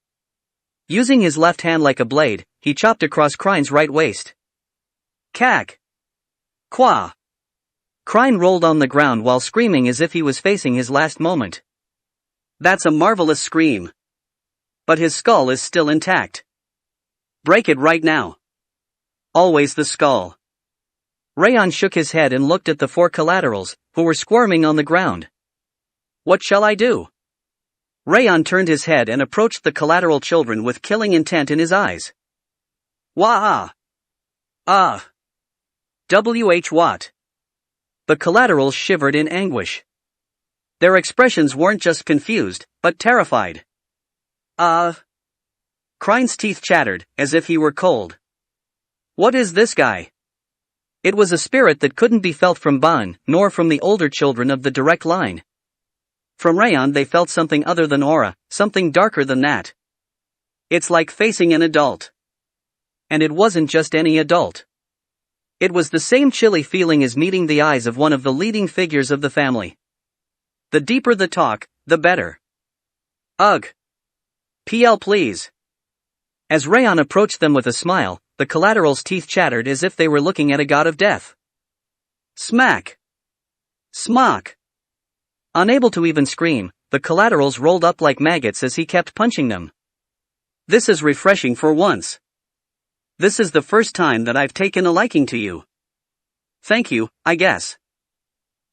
Using his left hand like a blade, he chopped across Krine's right waist. Kak! Qua! Krine rolled on the ground while screaming as if he was facing his last moment. That's a marvelous scream. But his skull is still intact. Break it right now. Always the skull. Raon shook his head and looked at the 4 collaterals, who were squirming on the ground. What shall I do? Raon turned his head and approached the collateral children with killing intent in his eyes. Wah! Ah! What? The collaterals shivered in anguish. Their expressions weren't just confused, but terrified. Krine's teeth chattered, as if he were cold. What is this guy? It was a spirit that couldn't be felt from Ban, nor from the older children of the direct line. From Raon they felt something other than aura, something darker than that. It's like facing an adult. And it wasn't just any adult. It was the same chilly feeling as meeting the eyes of one of the leading figures of the family. The deeper the talk, the better. Ugh. PL please. As Raon approached them with a smile, the collaterals' teeth chattered as if they were looking at a god of death. Smack. Smock. Unable to even scream, the collaterals rolled up like maggots as he kept punching them. This is refreshing for once. This is the first time that I've taken a liking to you. Thank you, I guess.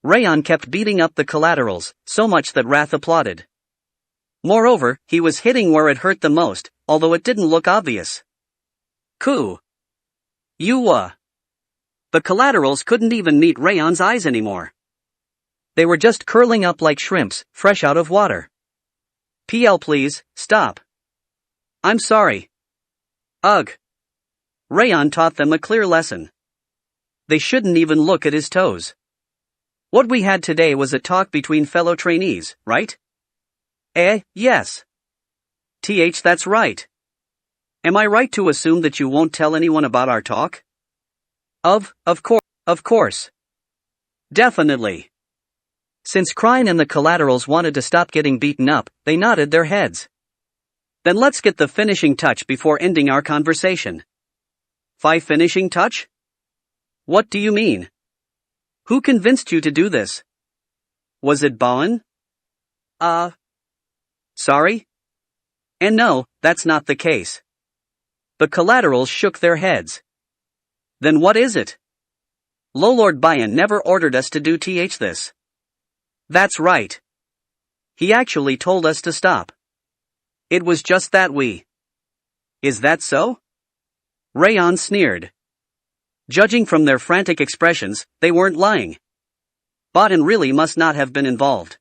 Raon kept beating up the collaterals, so much that Wrath applauded. Moreover, he was hitting where it hurt the most, although it didn't look obvious. Coo. The collaterals couldn't even meet Raon's eyes anymore. They were just curling up like shrimps, fresh out of water. PL please, stop. I'm sorry. Ugh. Raon taught them a clear lesson. They shouldn't even look at his toes. What we had today was a talk between fellow trainees, right? Yes. That's right. Am I right to assume that you won't tell anyone about our talk? Of course. Definitely. Since Krine and the collaterals wanted to stop getting beaten up, they nodded their heads. Then let's get the finishing touch before ending our conversation. 5 finishing touch? What do you mean? Who convinced you to do this? Was it Bowen? Sorry? And no, that's not the case. The collaterals shook their heads. Then what is it? Lord Bayan never ordered us to do this. That's right. He actually told us to stop. It was just that we. Is that so? Raon sneered. Judging from their frantic expressions, they weren't lying. Bayan really must not have been involved.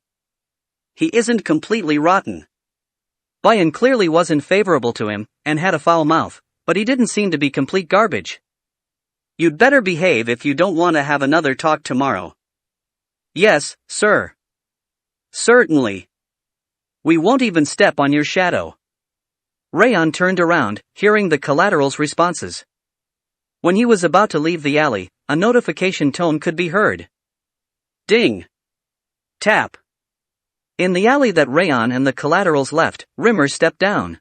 He isn't completely rotten. Bayan clearly wasn't favorable to him, and had a foul mouth, but he didn't seem to be complete garbage. You'd better behave if you don't want to have another talk tomorrow. Yes, sir. Certainly. We won't even step on your shadow. Raon turned around, hearing the collaterals' responses. When he was about to leave the alley, a notification tone could be heard. Ding. Tap. In the alley that Raon and the collaterals left, Rimmer stepped down.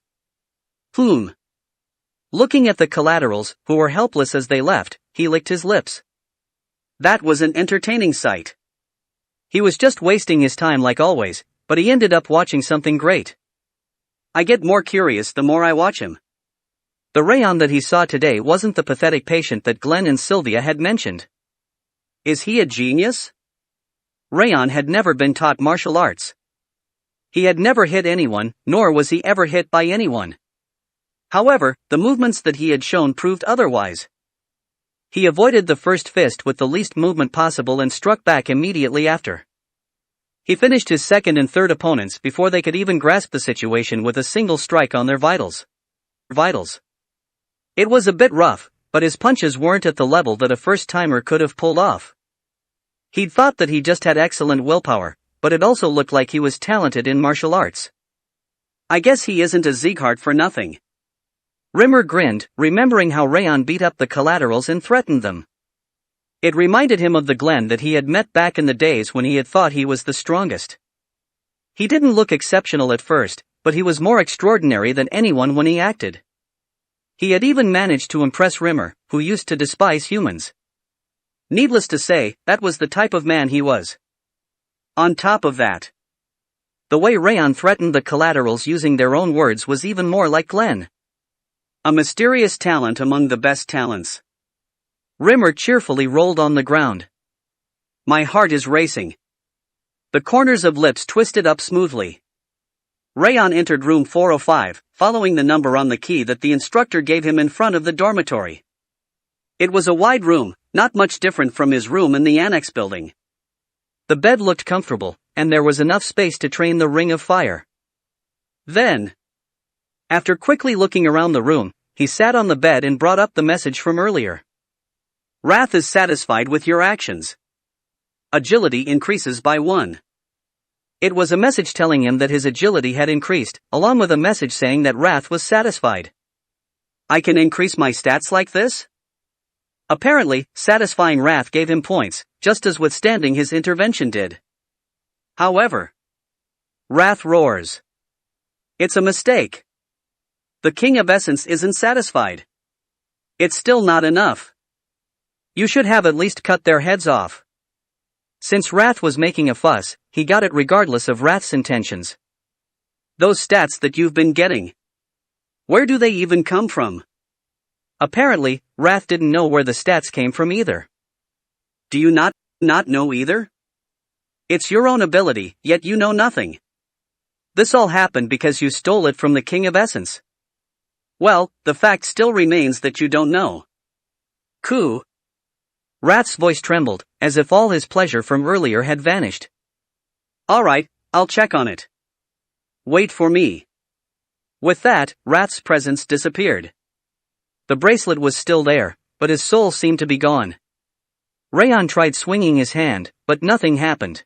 Looking at the collaterals, who were helpless as they left, he licked his lips. That was an entertaining sight. He was just wasting his time like always, but he ended up watching something great. I get more curious the more I watch him. The Raon that he saw today wasn't the pathetic patient that Glenn and Sylvia had mentioned. Is he a genius? Raon had never been taught martial arts. He had never hit anyone, nor was he ever hit by anyone. However, the movements that he had shown proved otherwise. He avoided the first fist with the least movement possible and struck back immediately after. He finished his second and third opponents before they could even grasp the situation with a single strike on their vitals. It was a bit rough, but his punches weren't at the level that a first-timer could have pulled off. He'd thought that he just had excellent willpower, but it also looked like he was talented in martial arts. I guess he isn't a Sieghart for nothing. Rimmer grinned, remembering how Raon beat up the collaterals and threatened them. It reminded him of the Glenn that he had met back in the days when he had thought he was the strongest. He didn't look exceptional at first, but he was more extraordinary than anyone when he acted. He had even managed to impress Rimmer, who used to despise humans. Needless to say, that was the type of man he was. On top of that, the way Raon threatened the collaterals using their own words was even more like Glenn. A mysterious talent among the best talents. Rimmer cheerfully rolled on the ground. My heart is racing. The corners of lips twisted up smoothly. Raon entered room 405, following the number on the key that the instructor gave him in front of the dormitory. It was a wide room, not much different from his room in the annex building. The bed looked comfortable, and there was enough space to train the ring of fire. Then, after quickly looking around the room, he sat on the bed and brought up the message from earlier. Wrath is satisfied with your actions. Agility increases by 1. It was a message telling him that his agility had increased, along with a message saying that Wrath was satisfied. I can increase my stats like this? Apparently, satisfying Wrath gave him points, just as withstanding his intervention did. However, Wrath roars. It's a mistake. The King of Essence isn't satisfied. It's still not enough. You should have at least cut their heads off. Since Wrath was making a fuss, he got it regardless of Wrath's intentions. Those stats that you've been getting. Where do they even come from? Apparently, Wrath didn't know where the stats came from either. Do you not know either? It's your own ability, yet you know nothing. This all happened because you stole it from the King of Essence. Well, the fact still remains that you don't know. Coup. Wrath's voice trembled, as if all his pleasure from earlier had vanished. Alright, I'll check on it. Wait for me. With that, Wrath's presence disappeared. The bracelet was still there, but his soul seemed to be gone. Raon tried swinging his hand, but nothing happened.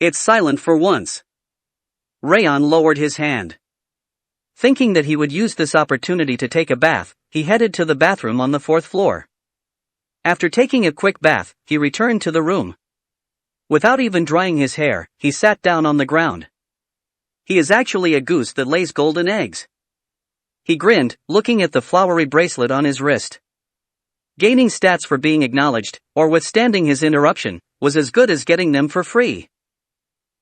It's silent for once. Raon lowered his hand. Thinking that he would use this opportunity to take a bath, he headed to the bathroom on the 4th floor. After taking a quick bath, he returned to the room. Without even drying his hair, he sat down on the ground. He is actually a goose that lays golden eggs. He grinned, looking at the flowery bracelet on his wrist. Gaining stats for being acknowledged, or withstanding his interruption, was as good as getting them for free.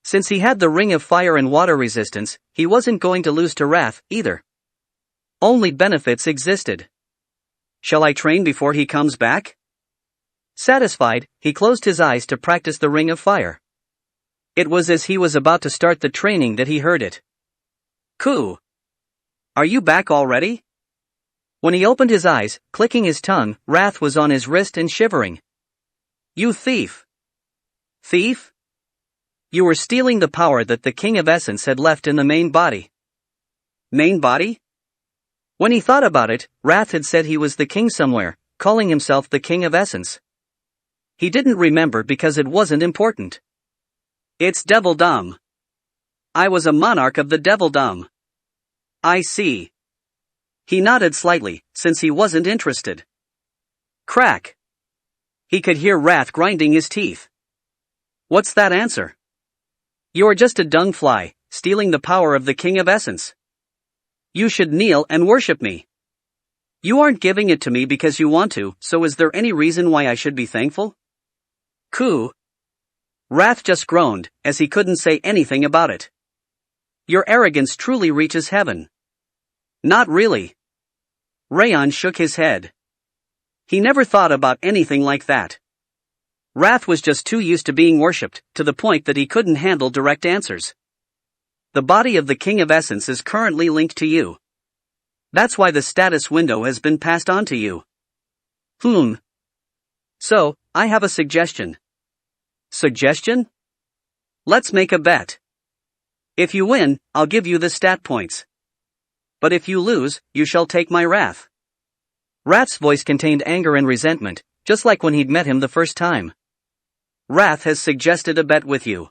Since he had the ring of fire and water resistance, he wasn't going to lose to Wrath, either. Only benefits existed. Shall I train before he comes back? Satisfied, he closed his eyes to practice the ring of fire. It was as he was about to start the training that he heard it. Coup. Are you back already? When he opened his eyes, clicking his tongue, Wrath was on his wrist and shivering. You thief! Thief? You were stealing the power that the King of Essence had left in the main body. Main body? When he thought about it, Wrath had said he was the king somewhere, calling himself the King of Essence. He didn't remember because it wasn't important. It's Devildom. I was a monarch of the Devildom. I see. He nodded slightly, since he wasn't interested. Crack. He could hear Wrath grinding his teeth. What's that answer? You're just a dung fly, stealing the power of the King of Essence. You should kneel and worship me. You aren't giving it to me because you want to, so is there any reason why I should be thankful? Coup. Wrath just groaned, as he couldn't say anything about it. Your arrogance truly reaches heaven. Not really. Raon shook his head. He never thought about anything like that. Wrath was just too used to being worshipped, to the point that he couldn't handle direct answers. The body of the King of Essence is currently linked to you. That's why the status window has been passed on to you. So, I have a suggestion. Suggestion? Let's make a bet. If you win, I'll give you the stat points. But if you lose, you shall take my wrath. Wrath's voice contained anger and resentment, just like when he'd met him the first time. Wrath has suggested a bet with you.